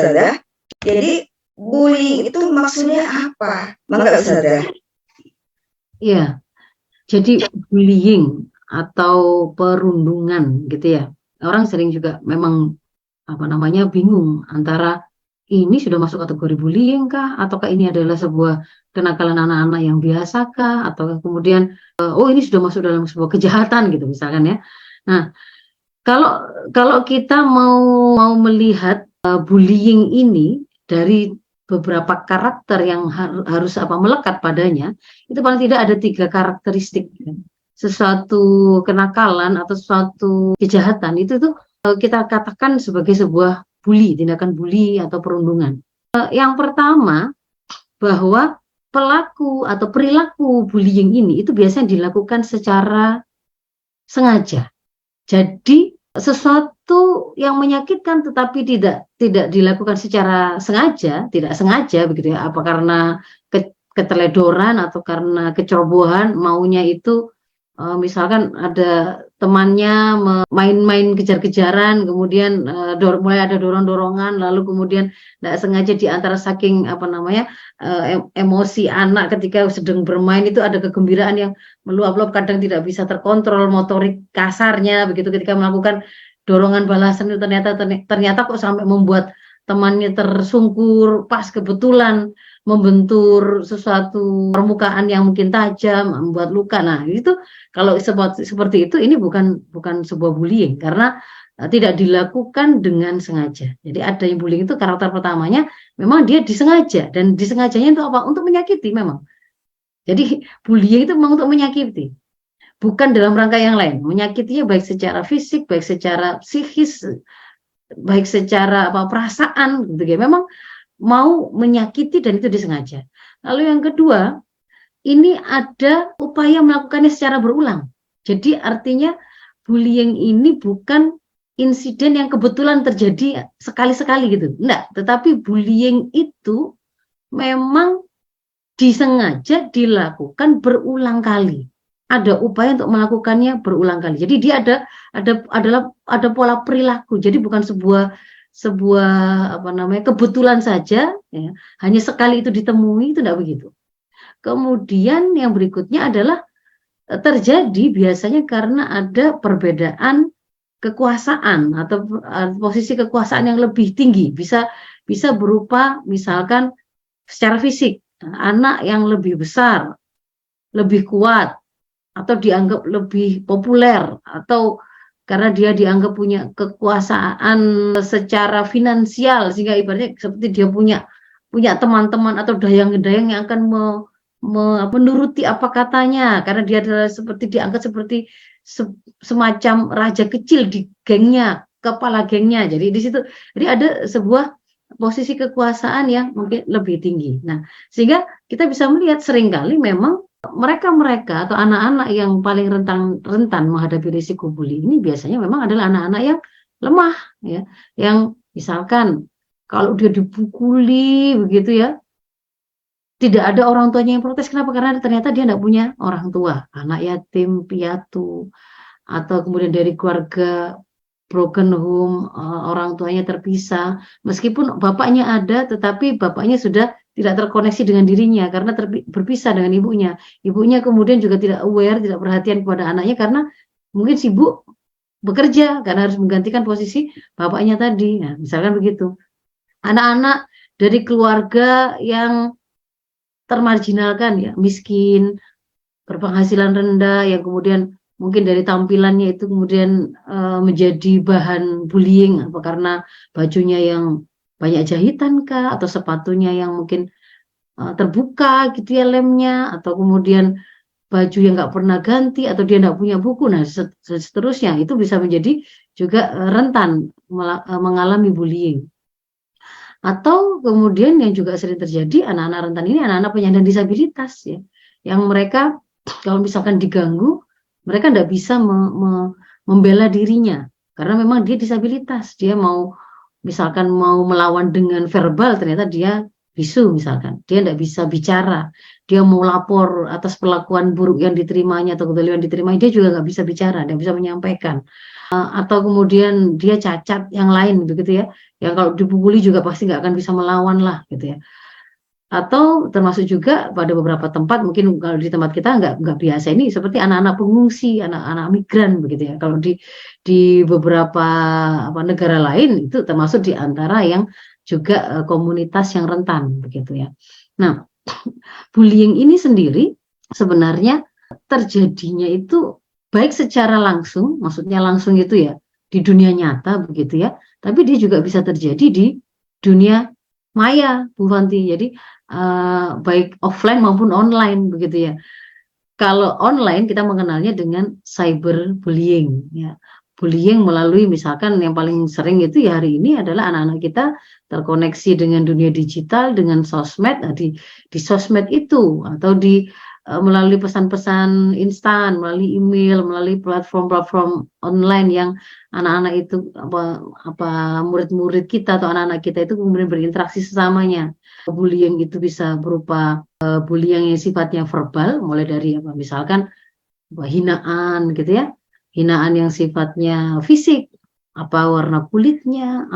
Ustazah. Jadi bullying itu maksudnya apa? Mangga Ustazah. Iya, jadi bullying atau perundungan gitu ya. Orang sering juga memang bingung antara ini sudah masuk kategori bullying kah, ataukah ini adalah sebuah kenakalan anak-anak yang biasa kah, atau kemudian oh ini sudah masuk dalam sebuah kejahatan gitu misalkan ya. Nah, kalau kalau kita mau melihat bullying ini dari beberapa karakter yang harus melekat padanya, itu paling tidak ada 3 karakteristik. Sesuatu kenakalan atau suatu kejahatan itu tuh kita katakan sebagai sebuah bully, tindakan bully atau perundungan. Yang pertama, bahwa pelaku atau perilaku bullying ini itu biasanya dilakukan secara sengaja. Jadi sesuatu yang menyakitkan tetapi tidak dilakukan secara sengaja, tidak sengaja begitu ya, apa karena keteledoran atau karena kecerobohan maunya itu misalkan ada temannya main-main kejar-kejaran, kemudian mulai ada dorong-dorongan, lalu kemudian tidak sengaja di antara saking emosi anak ketika sedang bermain itu ada kegembiraan yang meluap-luap, kadang tidak bisa terkontrol motorik kasarnya begitu ketika melakukan dorongan balasan itu ternyata kok sampai membuat temannya tersungkur, pas kebetulan membentur sesuatu permukaan yang mungkin tajam, membuat luka. Nah, itu kalau seperti itu ini bukan sebuah bullying karena tidak dilakukan dengan sengaja. Jadi ada yang bullying itu karakter pertamanya memang dia disengaja, dan disengajanya itu apa? Untuk menyakiti memang. Jadi bullying itu memang untuk menyakiti. Bukan dalam rangka yang lain. Menyakitinya baik secara fisik, baik secara psikis, baik secara perasaan gitu ya. Memang mau menyakiti dan itu disengaja. Lalu yang kedua, ini ada upaya melakukannya secara berulang. Jadi artinya bullying ini bukan insiden yang kebetulan terjadi sekali-sekali gitu. Enggak, tetapi bullying itu memang disengaja dilakukan berulang kali. Ada upaya untuk melakukannya berulang kali. Jadi dia ada pola perilaku. Jadi bukan sebuah kebetulan saja ya, hanya sekali itu ditemui, itu tidak begitu. Kemudian yang berikutnya adalah terjadi biasanya karena ada perbedaan kekuasaan atau posisi kekuasaan yang lebih tinggi, bisa berupa misalkan secara fisik, anak yang lebih besar, lebih kuat, atau dianggap lebih populer, atau karena dia dianggap punya kekuasaan secara finansial sehingga ibaratnya seperti dia punya teman-teman atau dayang-dayang yang akan menuruti apa katanya karena dia adalah dianggap seperti semacam raja kecil di gengnya, kepala gengnya. Jadi di situ ada sebuah posisi kekuasaan yang mungkin lebih tinggi. Nah, sehingga kita bisa melihat seringkali memang mereka atau anak-anak yang paling rentan menghadapi risiko bully ini biasanya memang adalah anak-anak yang lemah ya, yang misalkan kalau dia dipukuli begitu ya, tidak ada orang tuanya yang protes. Kenapa? Karena ternyata dia tidak punya orang tua, anak yatim piatu, atau kemudian dari keluarga broken home, orang tuanya terpisah, meskipun bapaknya ada tetapi bapaknya sudah tidak terkoneksi dengan dirinya karena berpisah dengan ibunya. Ibunya kemudian juga tidak aware, tidak perhatian kepada anaknya karena mungkin sibuk bekerja karena harus menggantikan posisi bapaknya tadi. Nah, misalkan begitu. Anak-anak dari keluarga yang termarginalkan ya, miskin, berpenghasilan rendah, yang kemudian mungkin dari tampilannya itu kemudian menjadi bahan bullying apa karena bajunya yang banyak jahitan kah, atau sepatunya yang mungkin terbuka gitu ya lemnya, atau kemudian baju yang nggak pernah ganti, atau dia nggak punya buku. Nah, seterusnya itu bisa menjadi juga rentan mengalami bullying. Atau kemudian yang juga sering terjadi, anak-anak rentan ini anak-anak penyandang disabilitas ya, yang mereka kalau misalkan diganggu, mereka tidak bisa membela dirinya karena memang dia disabilitas. Dia misalkan mau melawan dengan verbal, ternyata dia bisu misalkan, dia tidak bisa bicara, dia mau lapor atas perlakuan buruk yang diterimanya atau kezaliman yang diterimanya, dia juga nggak bisa bicara, nggak bisa menyampaikan. Atau kemudian dia cacat yang lain begitu ya, yang kalau dipukuli juga pasti nggak akan bisa melawan lah gitu ya. Atau termasuk juga pada beberapa tempat, mungkin kalau di tempat kita nggak biasa ini, seperti anak-anak pengungsi, anak-anak migran begitu ya. Kalau di beberapa negara lain itu termasuk di antara yang juga komunitas yang rentan begitu ya. Nah, bullying ini sendiri sebenarnya terjadinya itu baik secara langsung, maksudnya langsung itu ya di dunia nyata begitu ya, tapi dia juga bisa terjadi di dunia maya, Bu Fanti. Jadi baik offline maupun online begitu ya. Kalau online kita mengenalnya dengan cyberbullying ya. Bullying melalui misalkan yang paling sering itu ya hari ini adalah anak-anak kita terkoneksi dengan dunia digital, dengan sosmed. Nah, di sosmed itu atau melalui pesan-pesan instan, melalui email, melalui platform-platform online yang anak-anak itu murid-murid kita atau anak-anak kita itu kemudian berinteraksi sesamanya. Bullying itu bisa berupa bullying yang sifatnya verbal, mulai dari misalkan hinaan gitu ya, hinaan yang sifatnya fisik, warna kulitnya,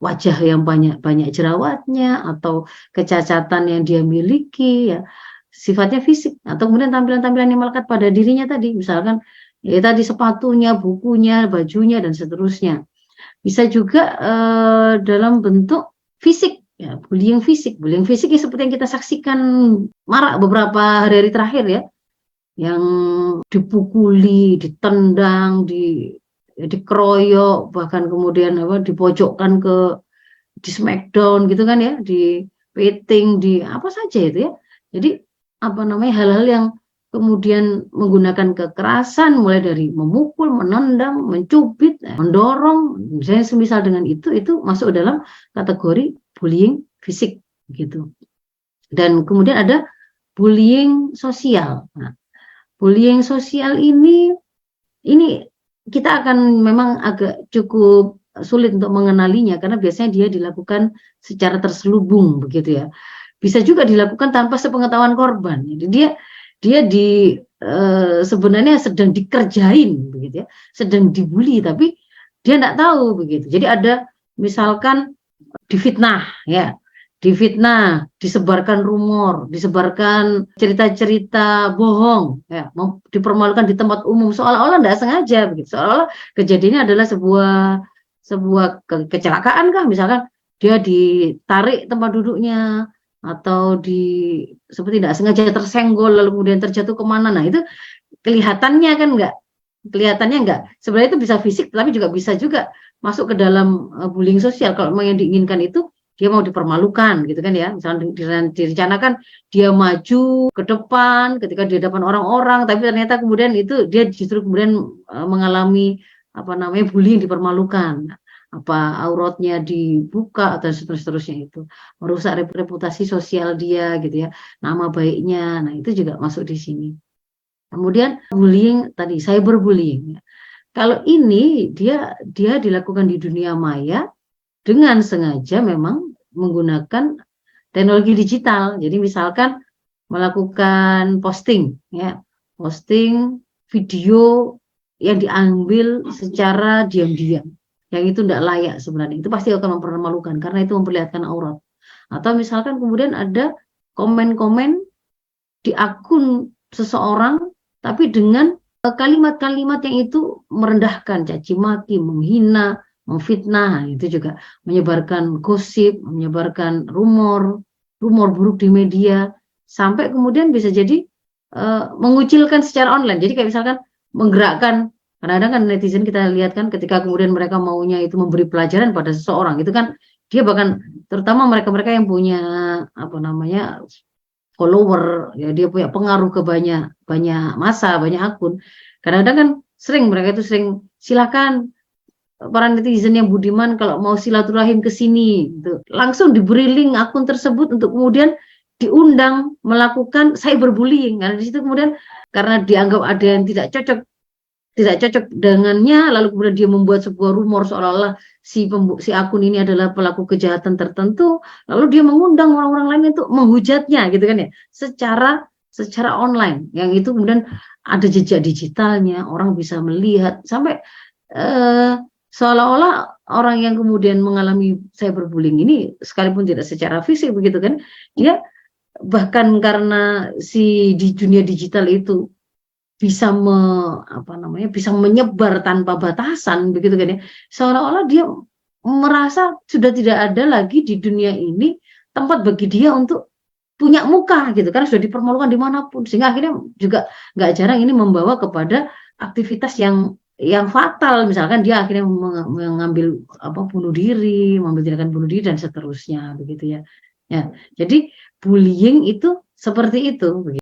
wajah yang banyak jerawatnya, atau kecacatan yang dia miliki ya, sifatnya fisik, atau kemudian tampilan-tampilan yang melekat pada dirinya tadi, misalkan ya tadi sepatunya, bukunya, bajunya dan seterusnya. Bisa juga dalam bentuk fisik ya, bullying fisik ya seperti yang kita saksikan marak beberapa hari-hari terakhir ya, yang dipukuli, ditendang, dikeroyok, bahkan kemudian dipojokkan di smackdown gitu kan ya, di petting, di apa saja itu ya. Jadi hal-hal yang kemudian menggunakan kekerasan, mulai dari memukul, menendang, mencubit, mendorong, misalnya semisal dengan itu masuk dalam kategori bullying fisik gitu. Dan kemudian ada bullying sosial. Nah, bullying sosial ini kita akan memang agak cukup sulit untuk mengenalinya karena biasanya dia dilakukan secara terselubung begitu ya. Bisa juga dilakukan tanpa sepengetahuan korban. Jadi dia sebenarnya sedang dikerjain begitu ya, sedang dibully tapi dia tidak tahu begitu. Jadi ada misalkan difitnah ya, disebarkan rumor, disebarkan cerita-cerita bohong ya, dipermalukan di tempat umum seolah-olah tidak sengaja begitu, seolah-olah kejadiannya adalah sebuah kecelakaan kah, misalkan dia ditarik tempat duduknya atau seperti tidak sengaja tersenggol lalu kemudian terjatuh kemana. Nah itu kelihatannya enggak. Sebenarnya itu bisa fisik tapi juga bisa juga masuk ke dalam bullying sosial. Kalau memang yang diinginkan itu dia mau dipermalukan gitu kan ya. Misalnya direncanakan dia maju ke depan ketika di hadapan orang-orang, tapi ternyata kemudian itu dia justru kemudian mengalami bullying, dipermalukan. Auratnya dibuka atau seterusnya, itu merusak reputasi sosial dia gitu ya, nama baiknya. Nah itu juga masuk di sini. Kemudian bullying tadi, cyberbullying. Kalau ini dia dilakukan di dunia maya dengan sengaja memang menggunakan teknologi digital. Jadi misalkan melakukan posting video yang diambil secara diam-diam, yang itu tidak layak sebenarnya, itu pasti akan mempermalukan karena itu memperlihatkan aurat. Atau misalkan kemudian ada komen-komen di akun seseorang tapi dengan kalimat-kalimat yang itu merendahkan, caci maki, menghina, memfitnah, itu juga menyebarkan gosip, menyebarkan rumor buruk di media, sampai kemudian bisa jadi mengucilkan secara online. Jadi kayak misalkan menggerakkan. Kadang-kadang kan netizen kita lihat kan ketika kemudian mereka maunya itu memberi pelajaran pada seseorang, itu kan dia bahkan terutama mereka-mereka yang punya follower ya, dia punya pengaruh ke banyak massa, banyak akun. Kadang-kadang kan mereka itu sering silakan para netizen yang budiman kalau mau silaturahim ke sini gitu. Langsung diberi link akun tersebut untuk kemudian diundang melakukan cyberbullying. Karena di situ kemudian karena dianggap ada yang tidak cocok dengannya, lalu kemudian dia membuat sebuah rumor seolah-olah si akun ini adalah pelaku kejahatan tertentu, lalu dia mengundang orang-orang lain untuk menghujatnya gitu kan ya, secara online, yang itu kemudian ada jejak digitalnya, orang bisa melihat sampai seolah-olah orang yang kemudian mengalami cyberbullying ini sekalipun tidak secara fisik begitu kan, dia bahkan karena di dunia digital itu bisa bisa menyebar tanpa batasan begitu kan ya, seolah-olah dia merasa sudah tidak ada lagi di dunia ini tempat bagi dia untuk punya muka gitu, karena sudah dipermalukan dimanapun, sehingga akhirnya juga nggak jarang ini membawa kepada aktivitas yang fatal, misalkan dia akhirnya mengambil bunuh diri, mengambil tindakan bunuh diri dan seterusnya begitu ya. Ya, jadi bullying itu seperti itu.